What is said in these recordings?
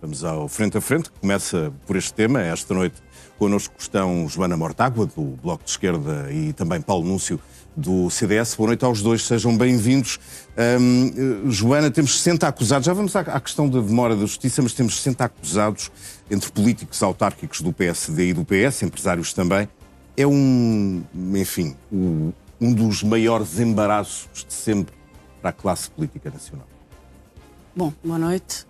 Vamos ao Frente a Frente, que começa por este tema. Esta noite connosco estão Joana Mortágua, do Bloco de Esquerda, e também Paulo Núncio, do CDS. Boa noite aos dois, sejam bem-vindos. Joana, temos 60 acusados, já vamos à questão da demora da justiça, mas temos 60 acusados entre políticos autárquicos do PSD e do PS, empresários também. É enfim, um dos maiores embaraços de sempre para a classe política nacional. Bom, boa noite.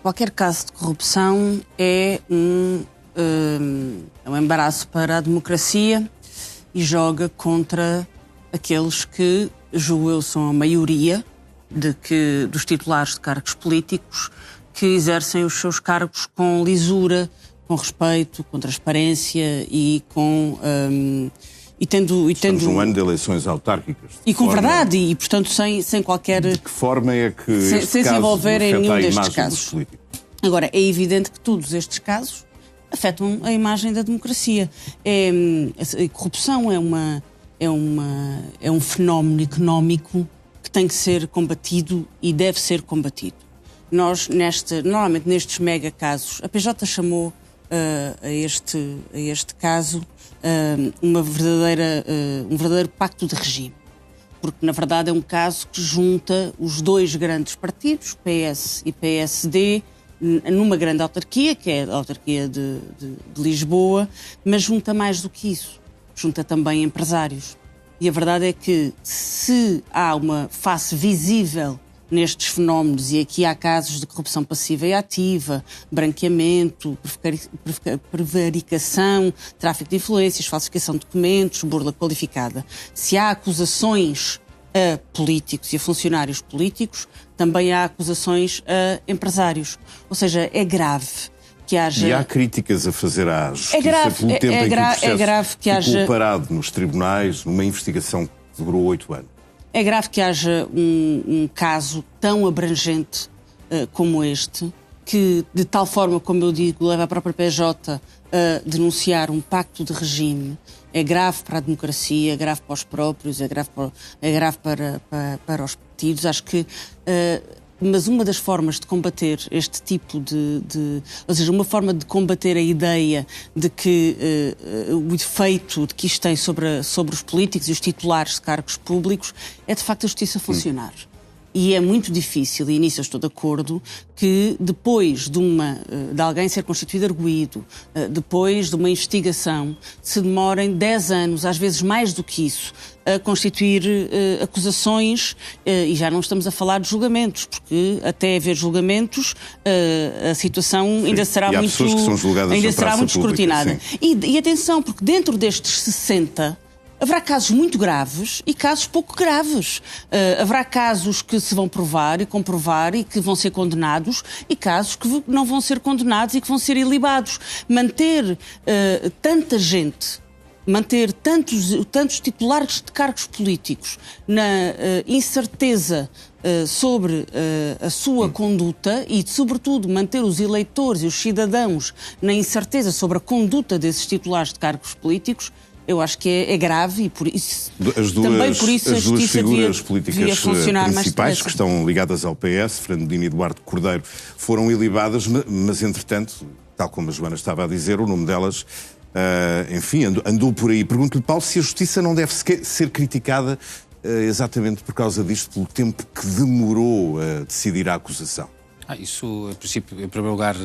Qualquer caso de corrupção é um embaraço para a democracia e joga contra aqueles que, julgo eu, são a maioria dos titulares de cargos políticos que exercem os seus cargos com lisura, com respeito, com transparência e com... Estamos num ano de eleições autárquicas. E com verdade, e portanto sem qualquer... De que forma é que sem se envolver em nenhum destes casos. Políticos? Agora, é evidente que todos estes casos afetam a imagem da democracia. A corrupção é um fenómeno económico que tem que ser combatido e deve ser combatido. Nós, normalmente nestes mega casos, a PJ chamou a este caso um verdadeiro pacto de regime, porque na verdade é um caso que junta os dois grandes partidos, PS e PSD, numa grande autarquia, que é a autarquia de Lisboa, mas junta mais do que isso, junta também empresários. E a verdade é que se há uma face visível nestes fenómenos, e aqui há casos de corrupção passiva e ativa, branqueamento, prevaricação, tráfico de influências, falsificação de documentos, burla qualificada. Se há acusações a políticos e a funcionários políticos, também há acusações a empresários. Ou seja, é grave que haja... E há críticas a fazer à justiça pelo tempo em que o processo ficou parado nos tribunais, numa investigação que durou 8 anos. É grave que haja um caso tão abrangente como este, que de tal forma, como eu digo, leva a própria PJ a denunciar um pacto de regime. É grave para a democracia, é grave para os próprios, é grave para os partidos. Acho que... mas uma das formas de combater este tipo ou seja, uma forma de combater a ideia de que o efeito de que isto tem sobre os políticos e os titulares de cargos públicos é de facto a justiça funcionar. E é muito difícil, e nisso eu estou de acordo, que depois de alguém ser constituído arguido, depois de uma investigação, se demorem 10 anos, às vezes mais do que isso, a constituir acusações, e já não estamos a falar de julgamentos, porque até haver julgamentos a situação ainda será muito escrutinada. E atenção, porque dentro destes 60... haverá casos muito graves e casos pouco graves. Haverá casos que se vão provar e comprovar e que vão ser condenados e casos que não vão ser condenados e que vão ser ilibados. Manter tanta gente, manter tantos titulares de cargos políticos na incerteza sobre a sua conduta e, sobretudo, manter os eleitores e os cidadãos na incerteza sobre a conduta desses titulares de cargos políticos, eu acho que é grave e por isso também por isso a justiça devia funcionar mais principais que estão ligadas ao PS, Fernandina e Eduardo Cordeiro, foram ilibadas, mas entretanto, tal como a Joana estava a dizer, o nome delas, enfim, andou por aí. Pergunto-lhe, Paulo, se a justiça não deve ser criticada exatamente por causa disto, pelo tempo que demorou a decidir a acusação. Isso, em primeiro lugar,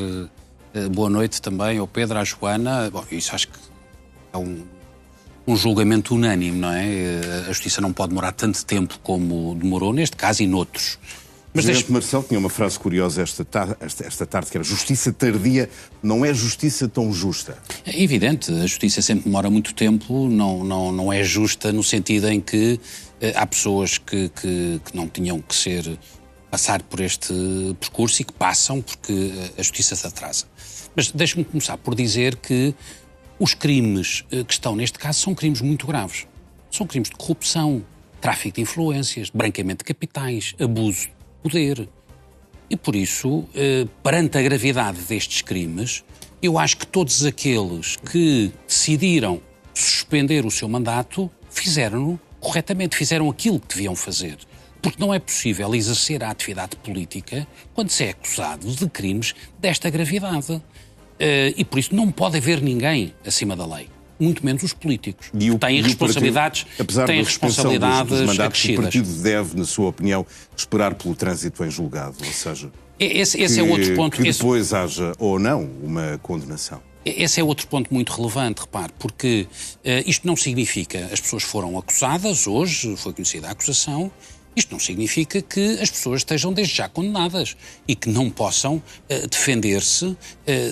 boa noite também ao Pedro, à Joana. Bom, isso acho que é um julgamento unânime, não é? A justiça não pode demorar tanto tempo como demorou neste caso e noutros. Mas o Marcelo tinha uma frase curiosa esta tarde, que era: justiça tardia não é justiça tão justa. É evidente, a justiça sempre demora muito tempo, não é justa no sentido em que há pessoas que não tinham que passar por este percurso e que passam porque a justiça se atrasa. Mas deixe-me começar por dizer que os crimes que estão neste caso são crimes muito graves. São crimes de corrupção, tráfico de influências, branqueamento de capitais, abuso de poder. E por isso, perante a gravidade destes crimes, eu acho que todos aqueles que decidiram suspender o seu mandato fizeram-no corretamente, fizeram aquilo que deviam fazer. Porque não é possível exercer a atividade política quando se é acusado de crimes desta gravidade. E por isso não pode haver ninguém acima da lei, muito menos os políticos. Têm responsabilidades, têm responsabilidades dos mandatos, acrescidas. o partido deve, na sua opinião, esperar pelo trânsito em julgado, ou seja, esse é outro ponto. Que depois haja ou não uma condenação. Esse é outro ponto muito relevante, repare, porque isto não significa as pessoas foram acusadas, hoje foi conhecida a acusação, isto não significa que as pessoas estejam desde já condenadas e que não possam defender-se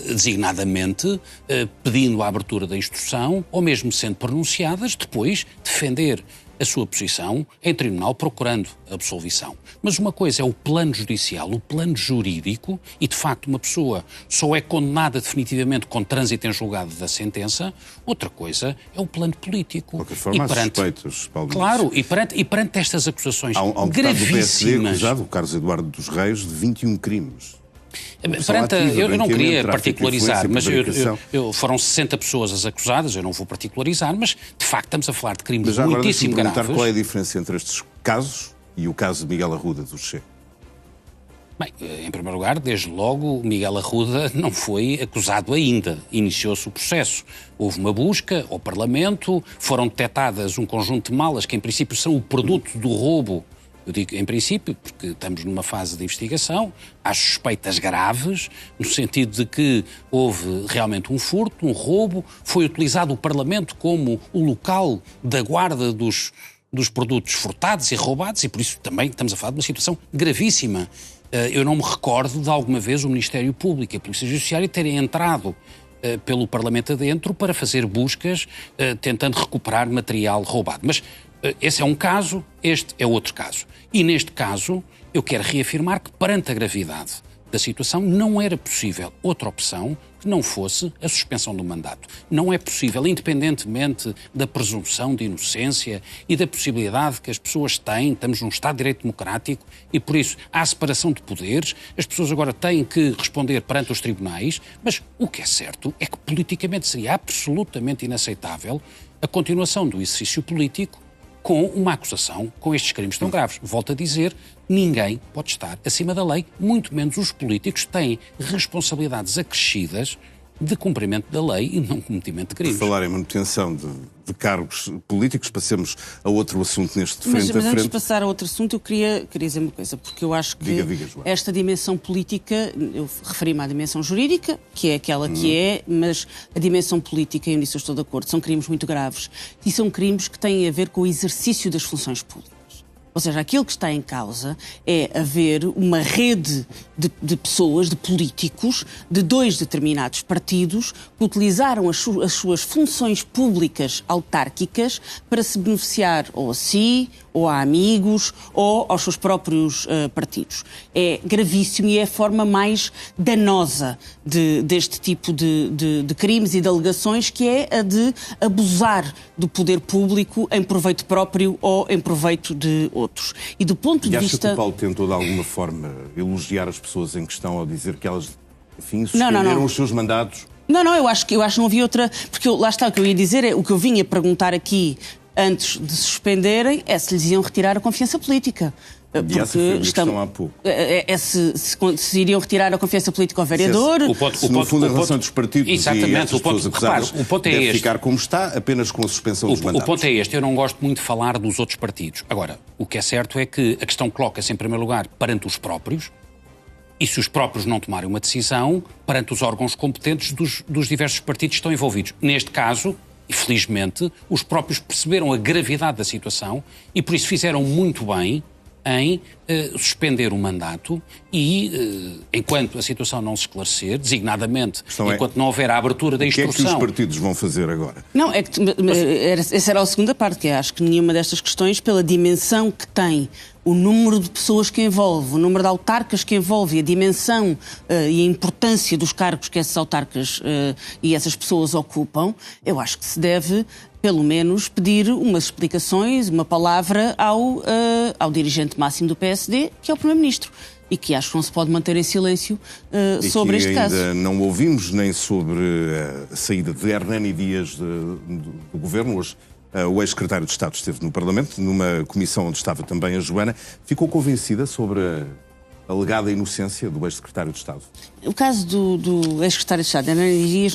designadamente, pedindo a abertura da instrução ou mesmo sendo pronunciadas, depois defender a sua posição em tribunal procurando a absolvição. Mas uma coisa é o plano judicial, o plano jurídico, e de facto uma pessoa só é condenada definitivamente com trânsito em julgado da sentença, outra coisa é o plano político. De qualquer forma, há suspeitos, Paulo. Claro, e perante estas acusações há um gravíssimas... acusado, o Carlos Eduardo dos Reis, de 21 crimes. Eu não queria particularizar, mas foram 60 pessoas as acusadas, eu não vou particularizar, mas de facto estamos a falar de crimes muitíssimo graves. Qual é a diferença entre estes casos e o caso de Miguel Arruda do Che? Bem, em primeiro lugar, desde logo, Miguel Arruda não foi acusado ainda. Iniciou-se o processo. Houve uma busca ao Parlamento, foram detectadas um conjunto de malas que, em princípio, são o produto do roubo. Eu digo em princípio, porque estamos numa fase de investigação, há suspeitas graves, no sentido de que houve realmente um furto, um roubo, foi utilizado o Parlamento como o local da guarda dos produtos furtados e roubados, e por isso também estamos a falar de uma situação gravíssima. Eu não me recordo de alguma vez o Ministério Público e a Polícia Judiciária terem entrado pelo Parlamento adentro para fazer buscas tentando recuperar material roubado. Mas esse é um caso, este é outro caso. E neste caso, eu quero reafirmar que perante a gravidade da situação não era possível outra opção que não fosse a suspensão do mandato. Não é possível, independentemente da presunção de inocência e da possibilidade que as pessoas têm, estamos num Estado de Direito Democrático e por isso há separação de poderes, as pessoas agora têm que responder perante os tribunais, mas o que é certo é que politicamente seria absolutamente inaceitável a continuação do exercício político com uma acusação com estes crimes tão graves. Volto a dizer, ninguém pode estar acima da lei, muito menos os políticos têm responsabilidades acrescidas de cumprimento da lei e não cometimento de crimes. Por falar em manutenção de cargos políticos, passemos a outro assunto neste frente a frente. Mas antes de passar a outro assunto, eu queria dizer uma coisa, porque eu acho que esta dimensão política, eu referi-me à dimensão jurídica, que é aquela que é, mas a dimensão política, e nisso eu estou de acordo, são crimes muito graves e são crimes que têm a ver com o exercício das funções públicas. Ou seja, aquilo que está em causa é haver uma rede de pessoas, de políticos, de dois determinados partidos que utilizaram as suas funções públicas autárquicas para se beneficiar ou a si, ou a amigos, ou aos seus próprios partidos. É gravíssimo e é a forma mais danosa deste tipo de crimes e de alegações, que é a de abusar do poder público em proveito próprio ou em proveito de outros. E do ponto de vista... acha que o Paulo tentou de alguma forma elogiar as pessoas em questão ao dizer que elas, enfim, suspenderam os seus mandatos? Não, eu acho que não havia outra... Porque lá está, o que eu ia dizer é, o que eu vinha perguntar aqui antes de suspenderem, é se lhes iam retirar a confiança política. E essa foi a questão há pouco. Se iriam retirar a confiança política ao vereador... No fundo, a relação dos partidos exatamente, e essas pessoas acusadas deve ficar como está, apenas com a suspensão dos mandatos. O ponto é este. Eu não gosto muito de falar dos outros partidos. Agora, o que é certo é que a questão coloca-se em primeiro lugar perante os próprios, e se os próprios não tomarem uma decisão, perante os órgãos competentes dos diversos partidos que estão envolvidos. Neste caso... E, felizmente, os próprios perceberam a gravidade da situação e, por isso, fizeram muito bem em suspender o mandato e, enquanto a situação não se esclarecer, designadamente, enquanto não houver a abertura da instrução... O que é que os partidos vão fazer agora? Não, é que essa era a segunda parte, que é, acho que nenhuma destas questões, pela dimensão que tem, o número de pessoas que envolve, o número de autarcas que envolve, a dimensão e a importância dos cargos que essas autarcas e essas pessoas ocupam, eu acho que se deve, pelo menos, pedir umas explicações, uma palavra ao dirigente máximo do PSD, que é o Primeiro-Ministro. E que acho que não se pode manter em silêncio sobre este caso. Ainda não ouvimos nem sobre a saída de Hernani Dias do governo. Hoje O ex-secretário de Estado esteve no Parlamento, numa comissão onde estava também a Joana. Ficou convencida sobre a alegada inocência do ex-secretário de Estado? O caso do ex-secretário de Estado, Hernani Dias,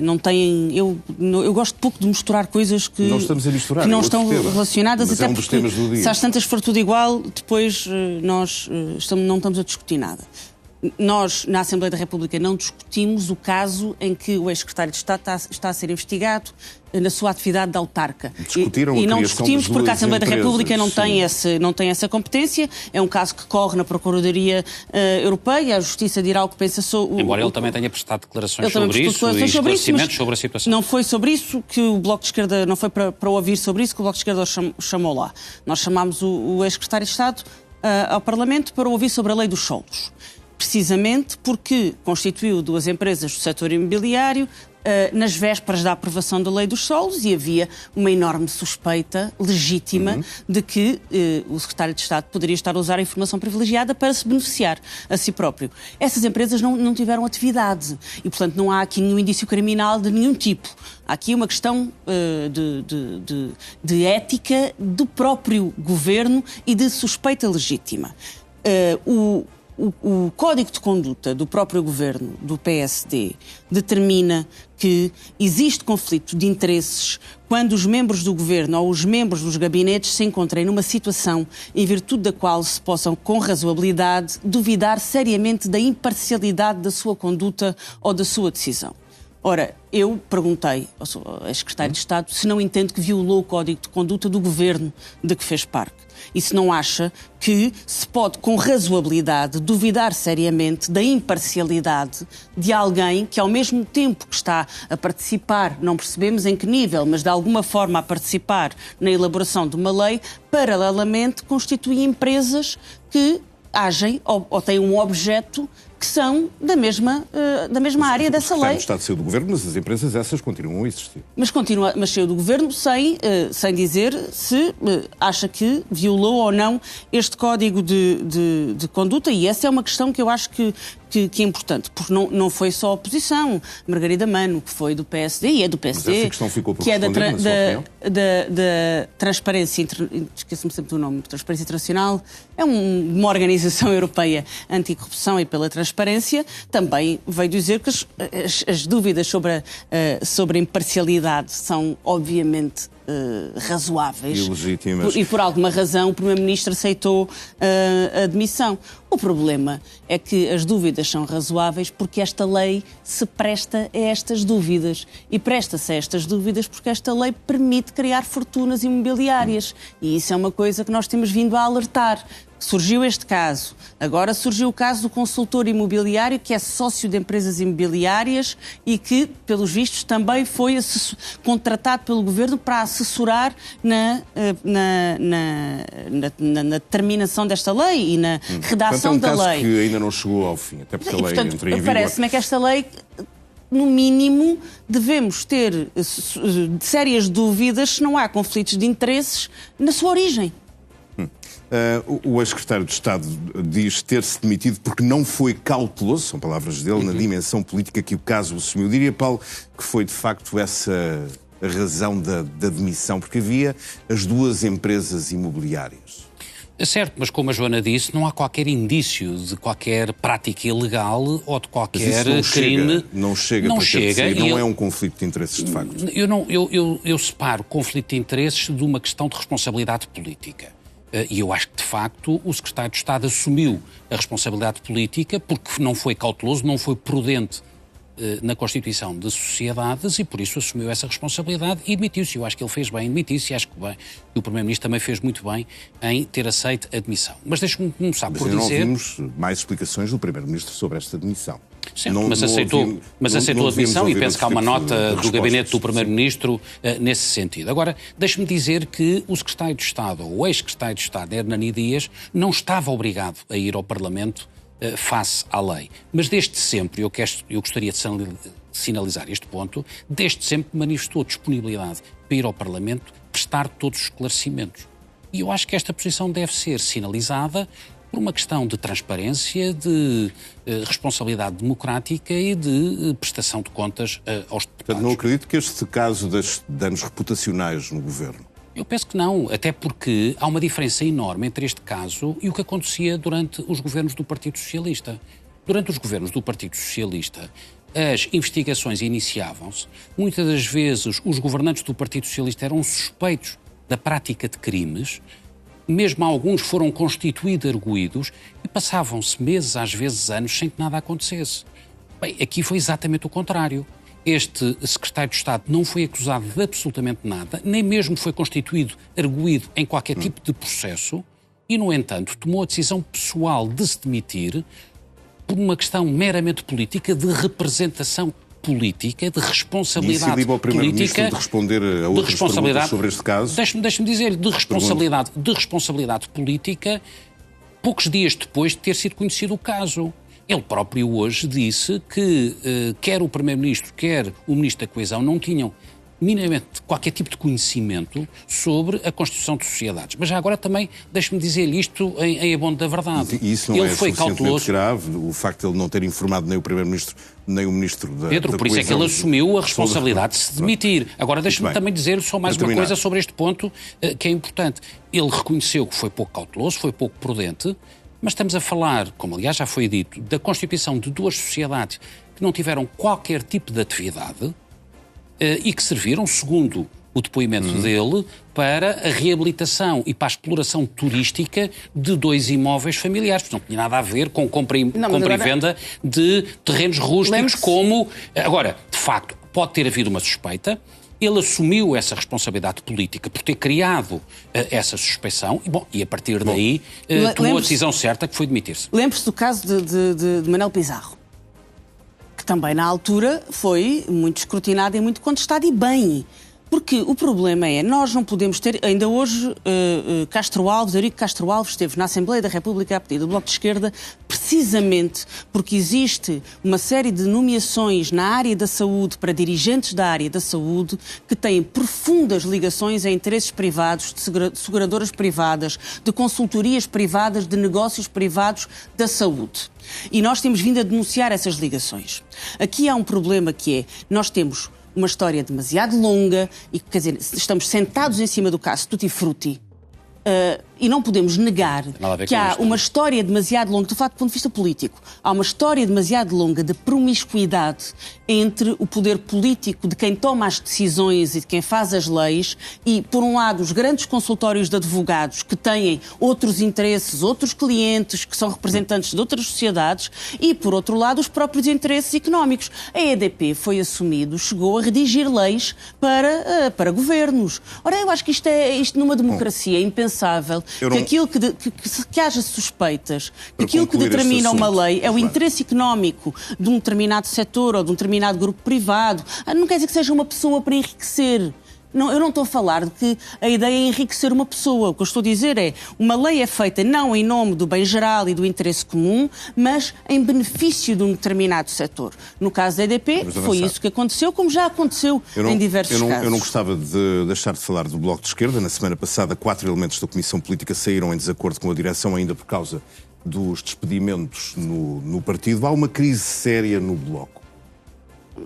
não tem. Eu gosto pouco de misturar coisas que não, estamos a misturar, que não estão relacionadas, mas até é um dos temas do dia. Se às tantas for tudo igual, depois nós não estamos a discutir nada. Nós, na Assembleia da República, não discutimos o caso em que o ex-secretário de Estado está a ser investigado na sua atividade de autarca. Discutiram e não discutimos porque a Assembleia da República não tem essa competência. É um caso que corre na Procuradoria Europeia. A Justiça dirá o que pensa sobre... Embora ele também tenha prestado declarações sobre isso e esclarecimentos sobre a situação. Não foi sobre isso que o Bloco de Esquerda... Não foi para ouvir sobre isso que o Bloco de Esquerda chamou lá. Nós chamámos o ex-secretário de Estado ao Parlamento para ouvir sobre a lei dos solos. Precisamente porque constituiu 2 empresas do setor imobiliário nas vésperas da aprovação da lei dos solos e havia uma enorme suspeita legítima de que o secretário de Estado poderia estar a usar a informação privilegiada para se beneficiar a si próprio. Essas empresas não tiveram atividade e, portanto, não há aqui nenhum indício criminal de nenhum tipo. Há aqui uma questão de ética do próprio governo e de suspeita legítima. O Código de Conduta do próprio governo, do PSD, determina que existe conflito de interesses quando os membros do governo ou os membros dos gabinetes se encontrem numa situação em virtude da qual se possam, com razoabilidade, duvidar seriamente da imparcialidade da sua conduta ou da sua decisão. Ora, eu perguntei ao ex-secretário de Estado se não entende que violou o Código de Conduta do governo de que fez parte. E se não acha que se pode, com razoabilidade, duvidar seriamente da imparcialidade de alguém que, ao mesmo tempo que está a participar, não percebemos em que nível, mas de alguma forma a participar na elaboração de uma lei, paralelamente constitui empresas que agem ou têm um objeto que são da mesma área dessa lei. O Estado saiu do governo, mas as empresas essas continuam a existir. Mas saiu do governo sem dizer se acha que violou ou não este código de conduta, e essa é uma questão que eu acho que é importante, porque não foi só a oposição. Margarida Mano, que foi do PSD e é do PSD, mas essa questão ficou por que é da Transparência, esqueço-me sempre do nome, Transparência Internacional, é uma organização europeia anticorrupção e pela transparência, também veio dizer que as dúvidas sobre a imparcialidade são, obviamente, razoáveis. E legítimas. E por alguma razão o Primeiro-Ministro aceitou a admissão. O problema é que as dúvidas são razoáveis porque esta lei se presta a estas dúvidas. E presta-se a estas dúvidas porque esta lei permite criar fortunas imobiliárias. E isso é uma coisa que nós temos vindo a alertar. Surgiu este caso. Agora surgiu o caso do consultor imobiliário, que é sócio de empresas imobiliárias e que, pelos vistos, também foi contratado pelo governo para assessorar na determinação desta lei e na redação da lei. É um caso que ainda não chegou ao fim, até porque a lei entra em vigor. Parece-me que esta lei, no mínimo, devemos ter sérias dúvidas se não há conflitos de interesses na sua origem. O ex-secretário de Estado diz ter-se demitido porque não foi cauteloso, são palavras dele, na dimensão política que o caso assumiu. Diria, Paulo, que foi de facto essa a razão da demissão, porque havia as 2 empresas imobiliárias. É certo, mas como a Joana disse, não há qualquer indício de qualquer prática ilegal ou de qualquer crime. Não chega. Não é um conflito de interesses, de facto. Eu separo conflito de interesses de uma questão de responsabilidade política. E eu acho que, de facto, o secretário de Estado assumiu a responsabilidade política porque não foi cauteloso, não foi prudente na constituição de sociedades e, por isso, assumiu essa responsabilidade e demitiu-se. Eu acho que ele fez bem em demitir-se e acho que o Primeiro-Ministro também fez muito bem em ter aceito a demissão. Mas deixe-me começar por dizer... Mas não ouvimos mais explicações do Primeiro-Ministro sobre esta demissão. Certo, mas aceitou a admissão e penso que há uma nota do gabinete do Primeiro-Ministro nesse sentido. Agora, deixe-me dizer que o secretário de Estado, ou o ex-secretário de Estado, Hernani Dias, não estava obrigado a ir ao Parlamento face à lei. Mas desde sempre, eu gostaria de sinalizar este ponto, desde sempre manifestou disponibilidade para ir ao Parlamento prestar todos os esclarecimentos. E eu acho que esta posição deve ser sinalizada por uma questão de transparência, de responsabilidade democrática e de prestação de contas aos deputados. Portanto, não acredito que este caso de danos reputacionais no governo. Eu penso que não, até porque há uma diferença enorme entre este caso e o que acontecia durante os governos do Partido Socialista. Durante os governos do Partido Socialista, as investigações iniciavam-se. Muitas das vezes os governantes do Partido Socialista eram suspeitos da prática de crimes, mesmo alguns foram constituídos arguidos e passavam-se meses, às vezes anos, sem que nada acontecesse. Bem, aqui foi exatamente o contrário. Este secretário de Estado não foi acusado de absolutamente nada, nem mesmo foi constituído arguido em qualquer tipo de processo e, no entanto, tomou a decisão pessoal de se demitir por uma questão meramente política, de representação política, de responsabilidade política. E ao Primeiro-Ministro de responder a outras perguntas sobre este caso? Deixe-me dizer-lhe, de responsabilidade política, poucos dias depois de ter sido conhecido o caso. Ele próprio hoje disse que quer o Primeiro-Ministro, quer o Ministro da Coesão não tinham minimamente qualquer tipo de conhecimento sobre a constituição de sociedades. Mas já agora também, deixe-me dizer-lhe isto em abono da verdade. E isso não ele foi suficientemente grave, o facto de ele não ter informado nem o Primeiro-Ministro, nem o Ministro da Pedro, da por isso é que ele assumiu a responsabilidade de se demitir. Agora, deixe-me também dizer só mais uma coisa sobre este ponto que é importante. Ele reconheceu que foi pouco cauteloso, foi pouco prudente, mas estamos a falar, como aliás já foi dito, da constituição de duas sociedades que não tiveram qualquer tipo de atividade e que serviram, segundo o depoimento dele, para a reabilitação e para a exploração turística de dois imóveis familiares. Portanto, não tinha nada a ver com compra e venda de terrenos rústicos como... Agora, de facto, pode ter havido uma suspeita. Ele assumiu essa responsabilidade política por ter criado essa suspeição e a partir daí tomou a decisão certa, que foi demitir-se. Lembre-se do caso de Manel Pizarro, que também na altura foi muito escrutinado e muito contestado, e bem. Porque o problema é, nós não podemos ter... Ainda hoje, Eurico Castro Alves esteve na Assembleia da República a pedir do Bloco de Esquerda, precisamente porque existe uma série de nomeações na área da saúde para dirigentes da área da saúde que têm profundas ligações a interesses privados, de seguradoras privadas, de consultorias privadas, de negócios privados da saúde. E nós temos vindo a denunciar essas ligações. Aqui há um problema que é, nós temos uma história demasiado longa e, quer dizer, estamos sentados em cima do caso Tutti Frutti e não podemos negar que há uma história demasiado longa, de facto, do ponto de vista político, há uma história demasiado longa de promiscuidade entre o poder político de quem toma as decisões e de quem faz as leis e, por um lado, os grandes consultórios de advogados que têm outros interesses, outros clientes, que são representantes de outras sociedades e, por outro lado, os próprios interesses económicos. A EDP foi assumido, chegou a redigir leis para governos. Ora, eu acho que isto numa democracia é impensável. Que haja suspeitas, que aquilo que determina uma lei é o interesse económico de um determinado setor ou de um determinado grupo privado. Não quer dizer que seja uma pessoa para enriquecer. Não, eu não estou a falar de que a ideia é enriquecer uma pessoa. O que eu estou a dizer é, uma lei é feita não em nome do bem geral e do interesse comum, mas em benefício de um determinado setor. No caso da EDP, foi isso que aconteceu, como já aconteceu em diversos casos. Eu não gostava de deixar de falar do Bloco de Esquerda. Na semana passada, 4 elementos da Comissão Política saíram em desacordo com a direção, ainda por causa dos despedimentos no partido. Há uma crise séria no Bloco.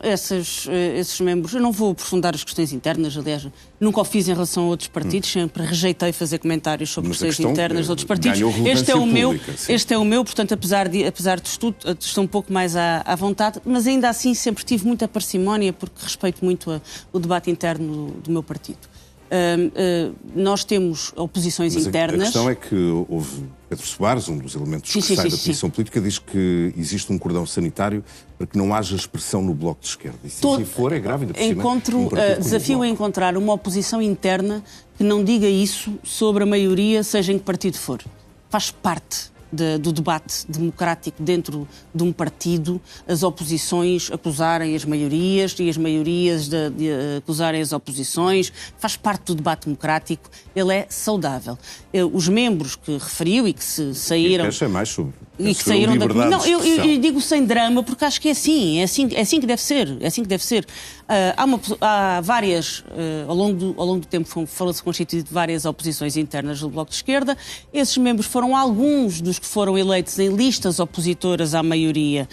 Esses membros, eu não vou aprofundar as questões internas, aliás, nunca o fiz em relação a outros partidos, sempre rejeitei fazer comentários sobre questões internas de outros partidos. Este é o meu, portanto, apesar de tudo, estou um pouco mais à vontade, mas ainda assim sempre tive muita parcimónia porque respeito muito o debate interno do meu partido. Nós temos oposições internas. A questão é que houve Pedro Soares, um dos elementos que sai da Comissão Política, diz que existe um cordão sanitário para que não haja expressão no Bloco de Esquerda. E se assim for, é grave, ainda por cima. Desafio é encontrar uma oposição interna que não diga isso sobre a maioria, seja em que partido for. Faz parte do debate democrático dentro de um partido, as oposições acusarem as maiorias e as maiorias de acusarem as oposições, faz parte do debate democrático, ele é saudável. Os membros que referiu e que se saíram... E mais sobre E que saíram da Comissão. Não, eu digo sem drama porque acho que é assim que deve ser. É assim que deve ser. Há várias, ao longo do tempo falou-se constituído de várias oposições internas do Bloco de Esquerda. Esses membros foram alguns dos que foram eleitos em listas opositoras à maioria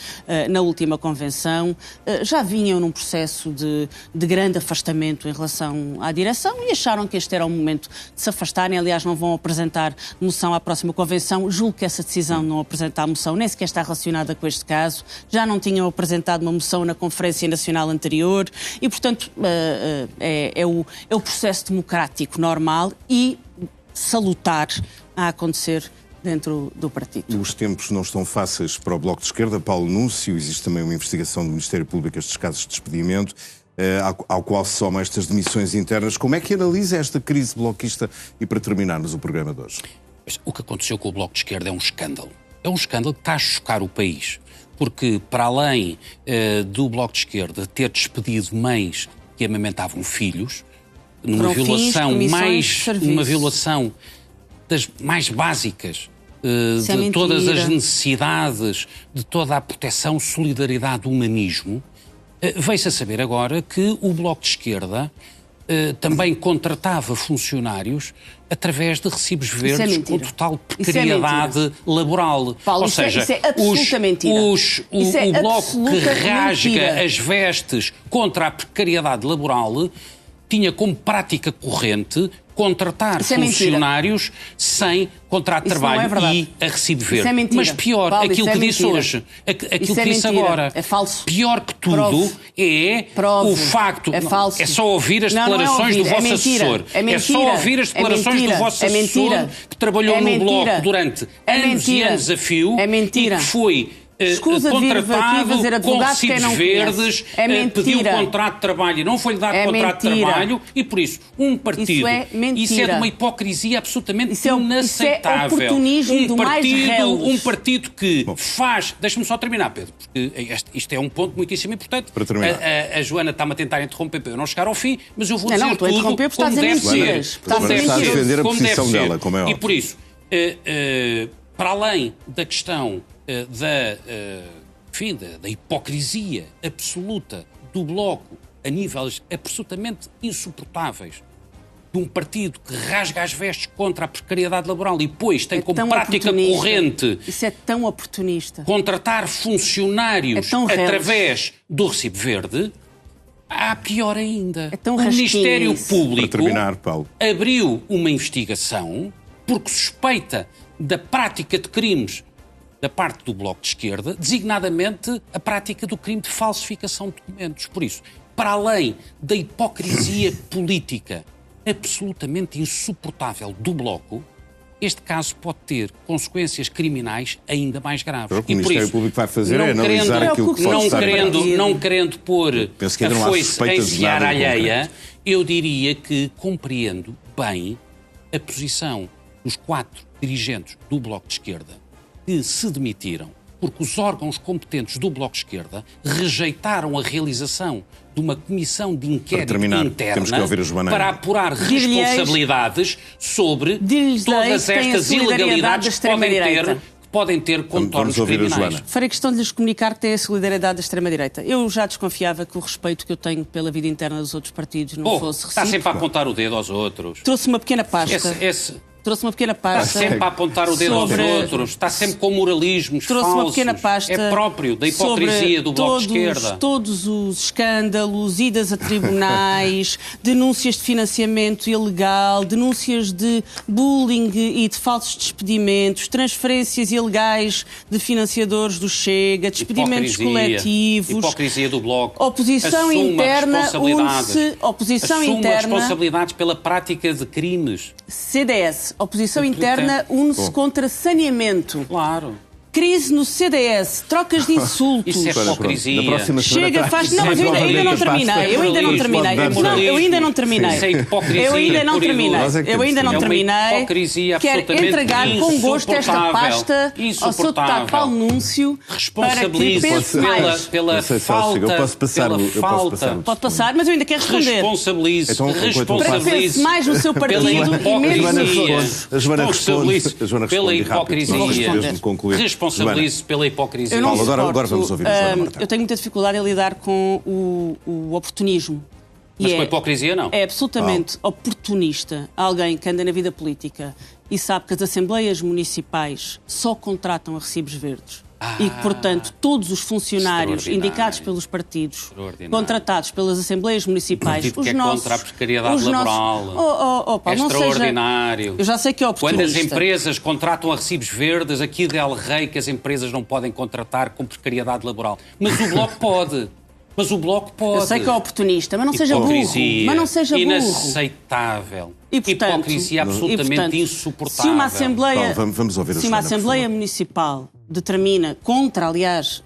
na última convenção. Já vinham num processo de grande afastamento em relação à direção e acharam que este era o momento de se afastarem. Aliás, não vão apresentar moção à próxima convenção. Julgo que essa decisão de não apresentar a moção nem sequer está relacionada com este caso. Já não tinham apresentado uma moção na Conferência Nacional anterior e, portanto, é o processo democrático normal e salutar a acontecer dentro do partido. Os tempos não estão fáceis para o Bloco de Esquerda. Paulo Núncio, existe também uma investigação do Ministério Público estes casos de despedimento, ao qual se somam estas demissões internas. Como é que analisa esta crise bloquista? E para terminarmos o programa de hoje. O que aconteceu com o Bloco de Esquerda é um escândalo. É um escândalo que está a chocar o país. Porque, para além do Bloco de Esquerda ter despedido mães que amamentavam filhos, numa violação das mais básicas de todas as necessidades, de toda a proteção, solidariedade, humanismo, veio-se a saber agora que o Bloco de Esquerda também contratava funcionários através de recibos verdes com total precariedade laboral. Paulo, ou seja, isso é absoluta mentira. O Bloco que rasga as vestes contra a precariedade laboral tinha como prática corrente contratar funcionários sem contrato de trabalho e a recibo verde. Mas pior, Paulo, aquilo que disse hoje, aquilo que disse agora, é falso. Pior que tudo o facto... É falso. É só ouvir as declarações do vosso assessor. É só ouvir as declarações do vosso assessor que trabalhou no Bloco durante anos e anos a fio e que foi... contratado com recibos verdes, pediu contrato de trabalho e não foi-lhe dado contrato de trabalho e, por isso, um partido... Isso é de uma hipocrisia absolutamente inaceitável. Isso é oportunismo do mais reles. Um partido que faz... Deixa-me só terminar, Pedro, porque isto é um ponto muitíssimo importante. Para terminar. A Joana está-me a tentar interromper para eu não chegar ao fim, mas eu vou dizer tudo como deve ser. Está a defender a posição dela, como é óbvio. E, por isso, para além da questão... da hipocrisia absoluta do Bloco a níveis absolutamente insuportáveis de um partido que rasga as vestes contra a precariedade laboral e depois tem como prática corrente isso é tão oportunista. Contratar funcionários através do recibo verde. Há pior ainda. O Ministério Público abriu uma investigação porque suspeita da prática de crimes da parte do Bloco de Esquerda, designadamente a prática do crime de falsificação de documentos. Por isso, para além da hipocrisia política absolutamente insuportável do Bloco, este caso pode ter consequências criminais ainda mais graves. O que o Ministério Público vai fazer é analisar aquilo que pode estar não querendo pôr a foice em seara alheia, eu diria que compreendo bem a posição dos 4 dirigentes do Bloco de Esquerda que se demitiram porque os órgãos competentes do Bloco de Esquerda rejeitaram a realização de uma comissão de inquérito interna para apurar responsabilidades sobre todas estas ilegalidades que podem ter contornos criminais. Farei questão de lhes comunicar que tem a solidariedade da extrema-direita. Eu já desconfiava que o respeito que eu tenho pela vida interna dos outros partidos não fosse recíproco. Está sempre a apontar o dedo aos outros. Trouxe uma pequena pasta. Trouxe uma pequena pasta. Está sempre a apontar o dedo aos outros, está sempre com moralismos falsos. Uma pequena pasta. É próprio da hipocrisia do Bloco de Esquerda. Todos os escândalos, idas a tribunais, denúncias de financiamento ilegal, denúncias de bullying e de falsos despedimentos, transferências ilegais de financiadores do Chega, despedimentos coletivos. Hipocrisia do Bloco. Oposição interna une-se. Assuma responsabilidades pela prática de crimes. CDS. Oposição interna une-se contra saneamento. Claro. Crise no CDS, trocas de insultos. Isso é hipocrisia. Chega, faz... Não, mas eu ainda não terminei. Eu ainda não terminei. Não, eu ainda não terminei. Isso é hipocrisia. Eu ainda não terminei. Eu ainda não terminei. Quero entregar com gosto esta pasta ao Sr. Deputado Paulo Núncio para que pense mais. Pela falta... Eu posso passar. Pode passar, mas eu ainda quero responder. Responsabilize. Para que pense mais no seu partido pela hipocrisia. A Joana responde. Pela hipocrisia. responsabilize pela hipocrisia. Eu não Paulo, agora suporto, vamos ouvir a Joana Mortágua. Eu tenho muita dificuldade em lidar com o oportunismo. Mas com a hipocrisia, não. É absolutamente oportunista alguém que anda na vida política e sabe que as assembleias municipais só contratam a recibos verdes. E que, portanto, todos os funcionários indicados pelos partidos, contratados pelas assembleias municipais, os nossos... contra a precariedade laboral. Paulo, não extraordinário. Eu já sei que é oportunista. Quando as empresas contratam a recibos verdes, aqui de El Rei que as empresas não podem contratar com precariedade laboral. Mas o Bloco pode. Mas o Bloco pode. Eu sei que é oportunista, mas não seja burro. Mas não seja burro. Inaceitável. E, portanto, hipocrisia absolutamente insuportável. Se uma Assembleia, vamos ouvir a se uma Assembleia Municipal determina, contra, aliás,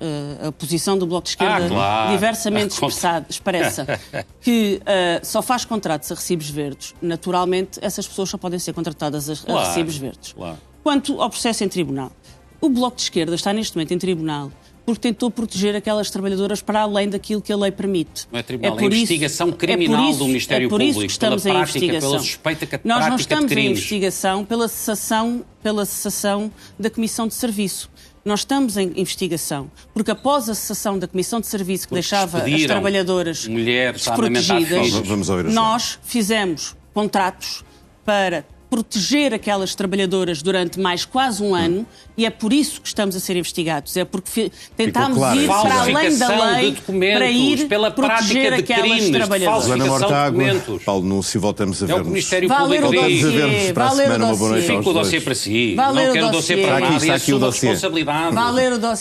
a posição do Bloco de Esquerda diversamente expressa, que só faz contratos a recibos verdes, naturalmente essas pessoas só podem ser contratadas a recibos verdes. Quanto ao processo em tribunal, o Bloco de Esquerda está neste momento em tribunal porque tentou proteger aquelas trabalhadoras para além daquilo que a lei permite. Não é tribunal, é investigação criminal do Ministério Público, pela prática, pela suspeita que a prática de crimes. Nós não estamos em investigação pela cessação da Comissão de Serviço. Nós estamos em investigação, porque após a cessação da Comissão de Serviço que deixava as trabalhadoras desprotegidas, nós fizemos contratos para proteger aquelas trabalhadoras durante mais quase um ano e é por isso que estamos a ser investigados. É porque tentámos ir para além da lei para ir pela proteger aquelas trabalhadoras. Joana Mortágua, Paulo Núncio, voltamos a ver-nos. É o Ministério Público diz. Para a semana, uma boa noite Fica o dossiê para si. Não quero o dossiê para nada e assume a responsabilidade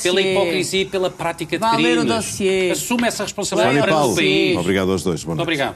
pela hipocrisia e pela prática de crimes. Assume essa responsabilidade para o país. Obrigado aos dois. Muito obrigado.